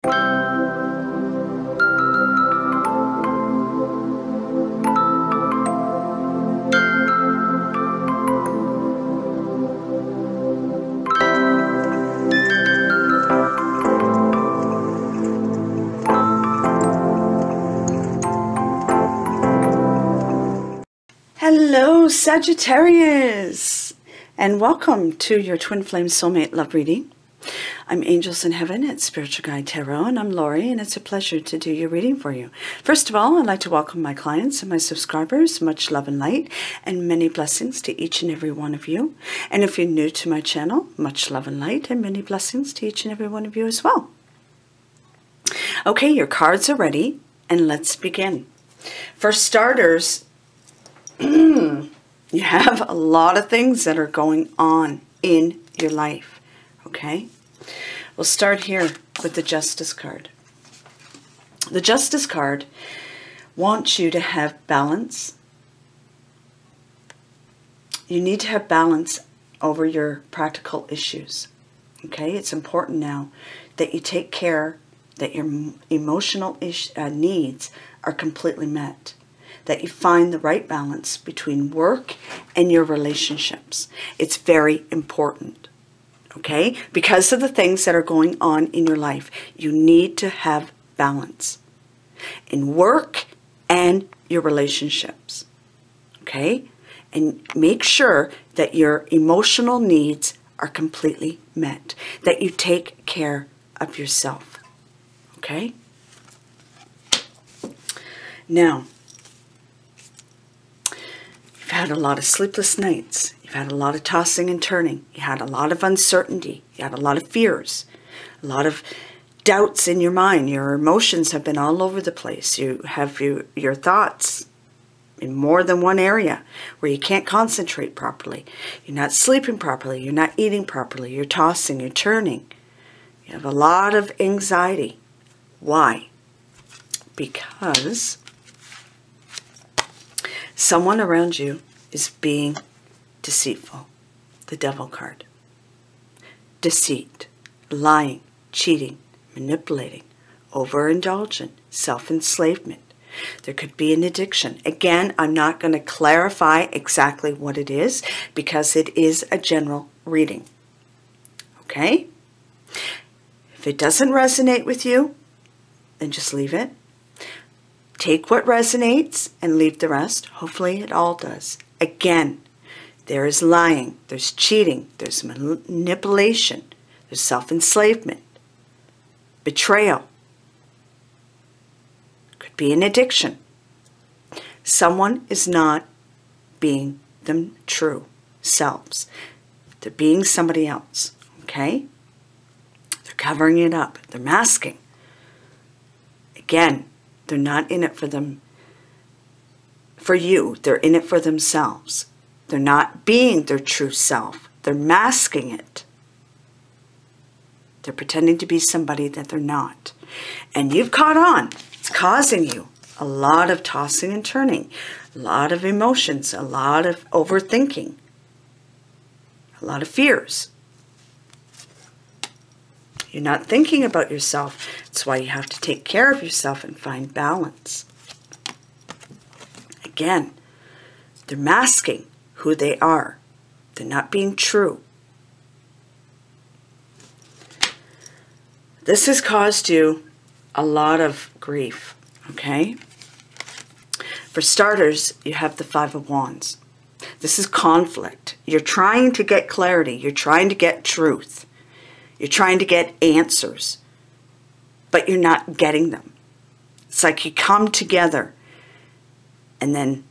Hello, Sagittarius, and welcome to your Twinflame Soulmate love reading. I'm Angels in Heaven at Spiritual Guide Tarot, and I'm Lori, and it's a pleasure to do your reading for you. First of all, I'd like to welcome my clients and my subscribers. Much love and light, and many blessings to each and every one of you. And if you're new to my channel, much love and light, and many blessings to each and every one of you as well. Okay, your cards are ready, and let's begin. For starters, you have a lot of things that are going on in your life, okay? We'll start here with the Justice card. The Justice card wants you to have balance. You need to have balance over your practical issues, okay? It's important now that you take care that your emotional needs are completely met, that you find the right balance between work and your relationships. It's very important, okay? Because of the things that are going on in your life, you need to have balance in work and your relationships, okay? And make sure that your emotional needs are completely met, that you take care of yourself, okay? Now, you've had a lot of sleepless nights. You've had a lot of tossing and turning. You had a lot of uncertainty. You had a lot of fears, a lot of doubts in your mind. Your emotions have been all over the place. You have your thoughts in more than one area where you can't concentrate properly. You're not sleeping properly. You're not eating properly. You're tossing, you're turning. You have a lot of anxiety. Why? Because someone around you is being deceitful. The Devil card. Deceit, lying, cheating, manipulating, overindulgent, self-enslavement. There could be an addiction. Again, I'm not going to clarify exactly what it is because it is a general reading. Okay? If it doesn't resonate with you, then just leave it. Take what resonates and leave the rest. Hopefully it all does. Again, there is lying, there's cheating, there's manipulation, there's self-enslavement, betrayal. Could be an addiction. Someone is not being them true selves. They're being somebody else, okay? They're covering it up. They're masking. Again, they're not in it for them, for you. They're in it for themselves. They're not being their true self. They're masking it. They're pretending to be somebody that they're not. And you've caught on. It's causing you a lot of tossing and turning, a lot of emotions, a lot of overthinking, a lot of fears. You're not thinking about yourself. That's why you have to take care of yourself and find balance. Again, they're masking who they are. They're not being true. This has caused you a lot of grief, okay? For starters, you have the Five of Wands. This is conflict. You're trying to get clarity. You're trying to get truth. You're trying to get answers, but you're not getting them. It's like you come together and then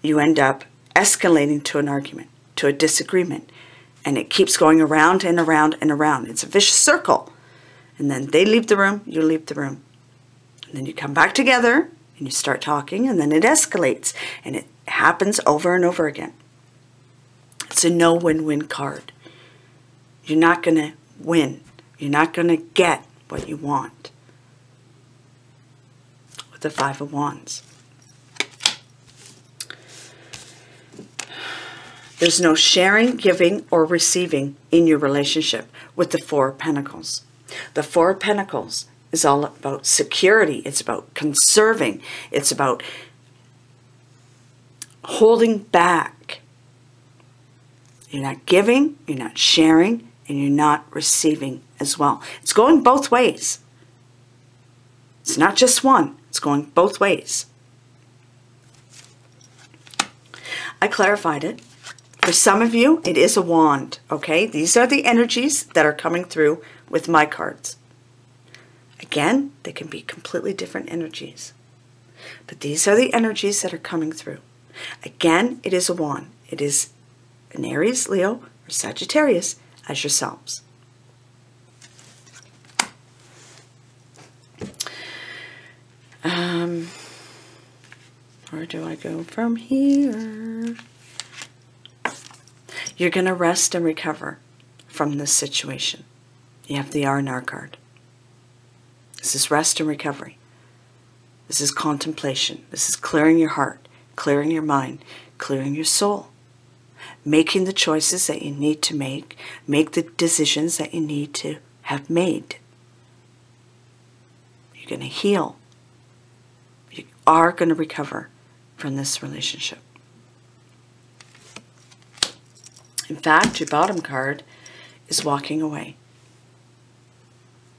you end up escalating to an argument, to a disagreement, and it keeps going around and around and around. It's a vicious circle. And then they leave the room, you leave the room. And then you come back together and you start talking, and then it escalates, and it happens over and over again. It's a no win-win card. You're not going to win. You're not going to get what you want with the Five of Wands. There's no sharing, giving, or receiving in your relationship with the Four of Pentacles. The Four of Pentacles is all about security. It's about conserving. It's about holding back. You're not giving, you're not sharing, and you're not receiving as well. It's going both ways. It's not just one. It's going both ways. I clarified it. For some of you, it is a wand, okay? These are the energies that are coming through with my cards. Again, they can be completely different energies. But these are the energies that are coming through. Again, it is a wand. It is an Aries, Leo, or Sagittarius as yourselves. Where do I go from here? You're going to rest and recover from this situation. You have the R&R card. This is rest and recovery. This is contemplation. This is clearing your heart, clearing your mind, clearing your soul. Making the choices that you need to make the decisions that you need to have made. You're going to heal. You are going to recover from this relationship. In fact, your bottom card is walking away.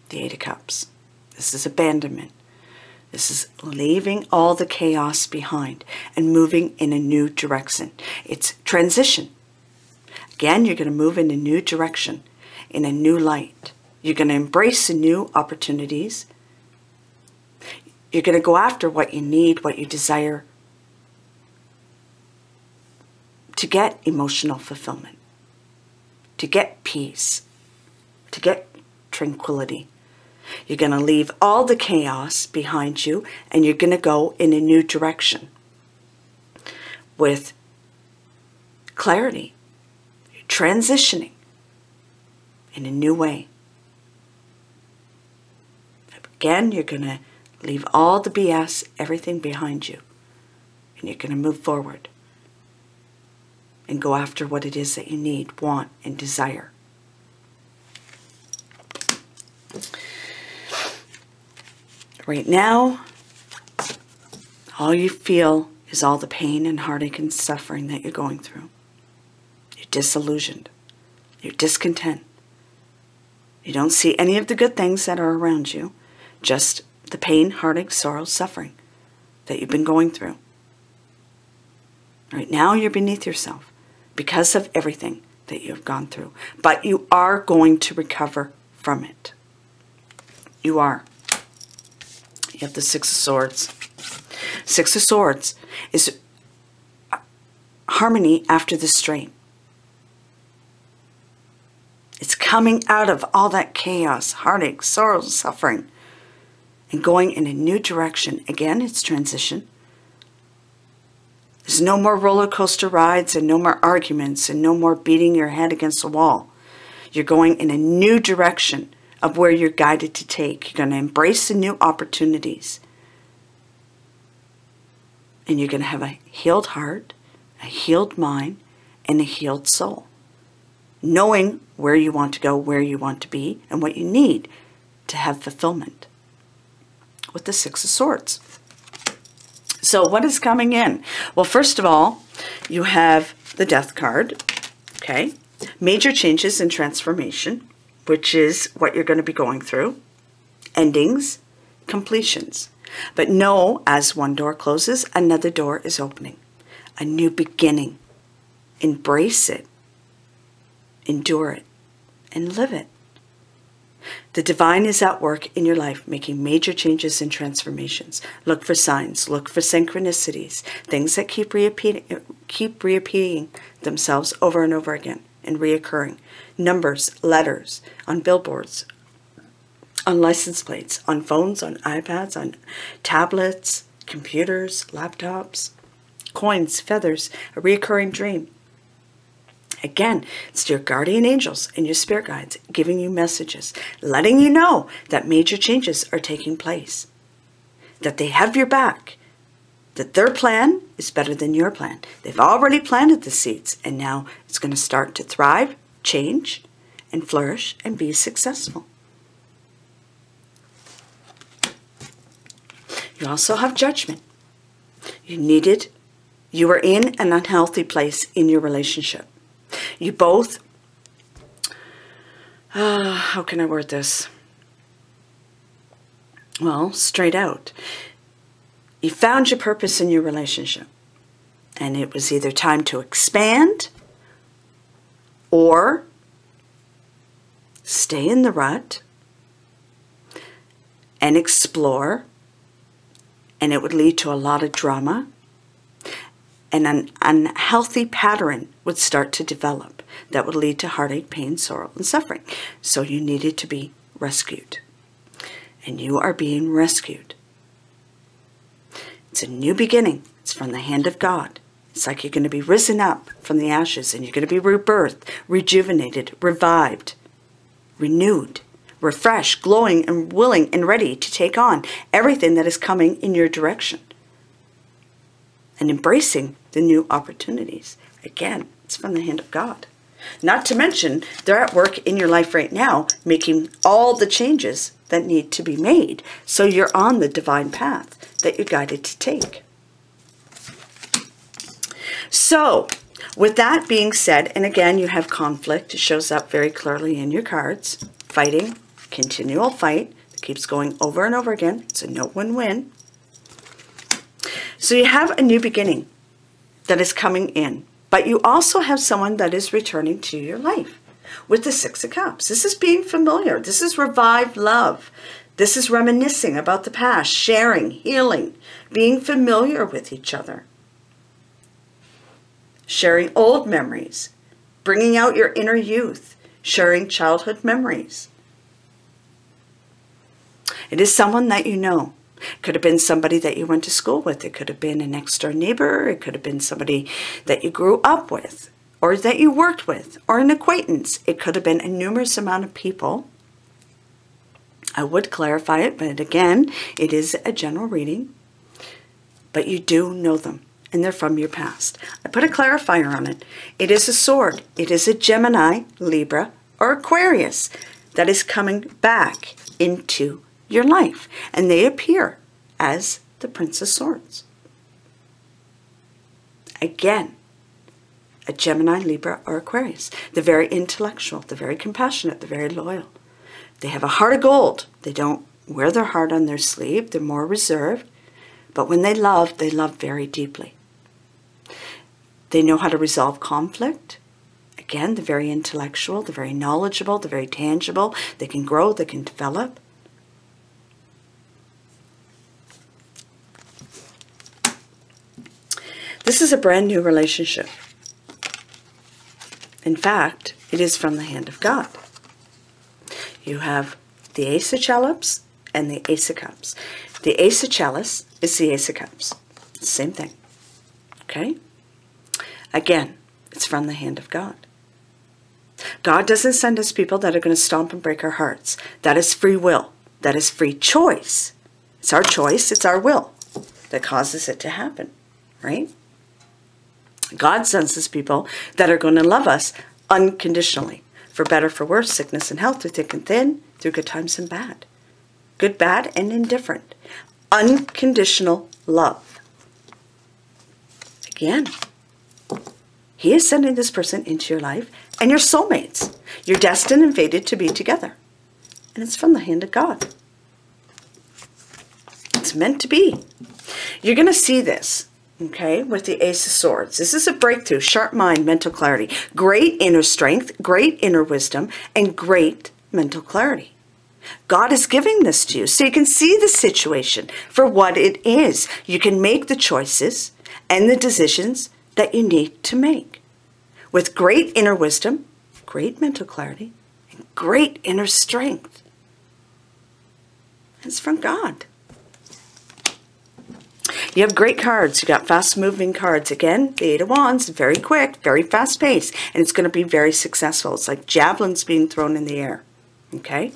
The Eight of Cups. This is abandonment. This is leaving all the chaos behind and moving in a new direction. It's transition. Again, you're going to move in a new direction, in a new light. You're going to embrace the new opportunities. You're going to go after what you need, what you desire to get emotional fulfillment, to get peace, to get tranquility. You're going to leave all the chaos behind you, and you're going to go in a new direction with clarity. You're transitioning in a new way. Again, you're going to leave all the BS, everything behind you, and you're going to move forward and go after what it is that you need, want, and desire. Right now, all you feel is all the pain and heartache and suffering that you're going through. You're disillusioned. You're discontent. You don't see any of the good things that are around you, just the pain, heartache, sorrow, suffering that you've been going through. Right now, you're beneath yourself because of everything that you've gone through. But you are going to recover from it. You are. You have the Six of Swords. Six of Swords is harmony after the strain. It's coming out of all that chaos, heartache, sorrow, suffering, and going in a new direction. Again, it's transition. There's no more roller coaster rides and no more arguments and no more beating your head against the wall. You're going in a new direction of where you're guided to take. You're going to embrace the new opportunities. And you're going to have a healed heart, a healed mind, and a healed soul. Knowing where you want to go, where you want to be, and what you need to have fulfillment. With the Six of Swords. So what is coming in? Well, first of all, you have the Death card. Okay. Major changes and transformation, which is what you're going to be going through. Endings, completions. But know, as one door closes, another door is opening. A new beginning. Embrace it. Endure it. And live it. The divine is at work in your life, making major changes and transformations. Look for signs. Look for synchronicities. Things that keep repeating themselves over and over again and reoccurring. Numbers, letters, on billboards, on license plates, on phones, on iPads, on tablets, computers, laptops, coins, feathers, a reoccurring dream. Again, it's your guardian angels and your spirit guides giving you messages, letting you know that major changes are taking place, that they have your back, that their plan is better than your plan. They've already planted the seeds, and now it's going to start to thrive, change, and flourish, and be successful. You also have Judgment. You were in an unhealthy place in your relationship. You both, how can I word this? Well, straight out. You found your purpose in your relationship. And it was either time to expand or stay in the rut and explore. And it would lead to a lot of drama. And an unhealthy pattern would start to develop that would lead to heartache, pain, sorrow, and suffering. So you needed to be rescued. And you are being rescued. It's a new beginning. It's from the hand of God. It's like you're going to be risen up from the ashes and you're going to be rebirthed, rejuvenated, revived, renewed, refreshed, glowing, and willing and ready to take on everything that is coming in your direction. And embracing the new opportunities. Again, it's from the hand of God. Not to mention, they're at work in your life right now, making all the changes that need to be made. So you're on the divine path that you're guided to take. So, with that being said, and again, you have conflict. It shows up very clearly in your cards. Fighting, continual fight. It keeps going over and over again. It's a no win-win. So you have a new beginning that is coming in. But you also have someone that is returning to your life with the Six of Cups. This is being familiar. This is revived love. This is reminiscing about the past, sharing, healing, being familiar with each other. Sharing old memories, bringing out your inner youth, sharing childhood memories. It is someone that you know. Could have been somebody that you went to school with. It could have been a next door neighbor. It could have been somebody that you grew up with or that you worked with or an acquaintance. It could have been a numerous amount of people. I would clarify it, but again, it is a general reading. But you do know them and they're from your past. I put a clarifier on it. It is a sword. It is a Gemini, Libra, or Aquarius that is coming back into your life, and they appear as the Prince of Swords. Again, a Gemini, Libra, or Aquarius. They're very intellectual, they're very compassionate, they're very loyal. They have a heart of gold. They don't wear their heart on their sleeve, they're more reserved, but when they love very deeply. They know how to resolve conflict. Again, they're very intellectual, they're very knowledgeable, they're very tangible, they can grow, they can develop. This is a brand new relationship. In fact, it is from the hand of God. You have the Ace of Chalice and the Ace of Cups. The Ace of Chalice is the Ace of Cups. Same thing. Okay? Again, it's from the hand of God. God doesn't send us people that are going to stomp and break our hearts. That is free will. That is free choice. It's our choice. It's our will that causes it to happen. Right? God sends us people that are going to love us unconditionally. For better, for worse, sickness and health, through thick and thin, through good times and bad. Good, bad, and indifferent. Unconditional love. Again, He is sending this person into your life, and you're soulmates. You're destined and fated to be together. And it's from the hand of God. It's meant to be. You're going to see this. Okay, with the Ace of Swords. This is a breakthrough, sharp mind, mental clarity, great inner strength, great inner wisdom, and great mental clarity. God is giving this to you so you can see the situation for what it is. You can make the choices and the decisions that you need to make. With great inner wisdom, great mental clarity, and great inner strength. It's from God. You have great cards. You got fast-moving cards. Again, the Eight of Wands, very quick, very fast-paced, and it's going to be very successful. It's like javelins being thrown in the air. Okay?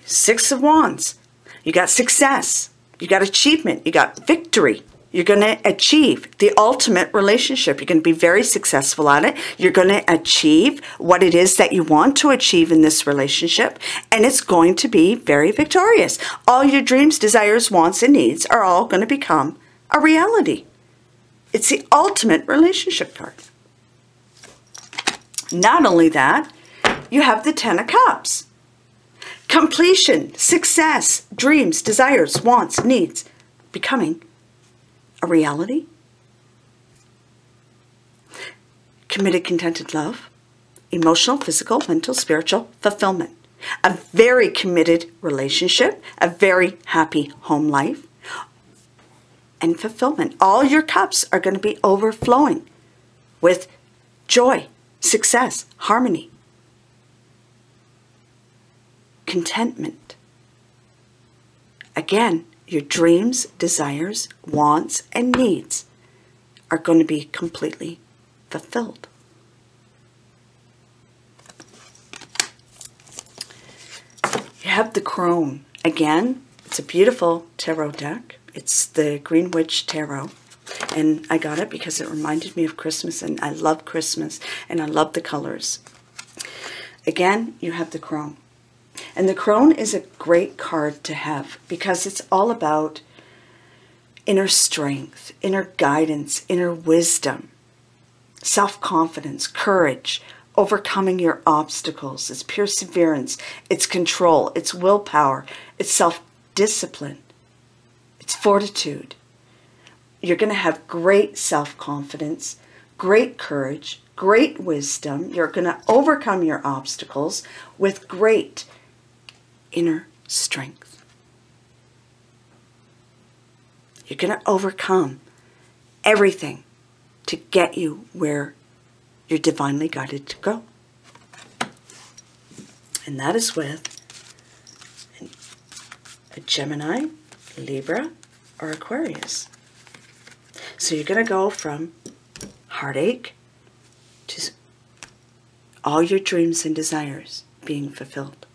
Six of Wands. You got success. You got achievement. You got victory. You're going to achieve the ultimate relationship. You're going to be very successful at it. You're going to achieve what it is that you want to achieve in this relationship. And it's going to be very victorious. All your dreams, desires, wants, and needs are all going to become a reality. It's the ultimate relationship card. Not only that, you have the Ten of Cups. Completion, success, dreams, desires, wants, needs, becoming a reality. Committed, contented love, emotional, physical, mental, spiritual fulfillment. A very committed relationship, a very happy home life, and fulfillment. All your cups are going to be overflowing with joy, success, harmony, contentment. Again, your dreams, desires, wants, and needs are going to be completely fulfilled. You have the Crone. Again, it's a beautiful tarot deck. It's the Green Witch Tarot. And I got it because it reminded me of Christmas, and I love Christmas, and I love the colors. Again, you have the Crone. And the Crone is a great card to have because it's all about inner strength, inner guidance, inner wisdom, self-confidence, courage, overcoming your obstacles. It's perseverance, it's control, it's willpower, it's self-discipline, it's fortitude. You're going to have great self-confidence, great courage, great wisdom. You're going to overcome your obstacles with great inner strength. You're going to overcome everything to get you where you're divinely guided to go. And that is with a Gemini, Libra, or Aquarius. So you're going to go from heartache to all your dreams and desires being fulfilled.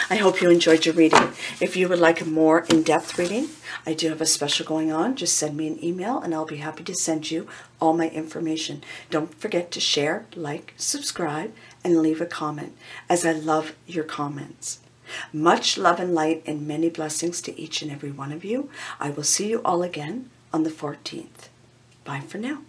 I hope you enjoyed your reading. If you would like a more in-depth reading, I do have a special going on. Just send me an email and I'll be happy to send you all my information. Don't forget to share, like, subscribe, and leave a comment, as I love your comments. Much love and light and many blessings to each and every one of you. I will see you all again on the 14th. Bye for now.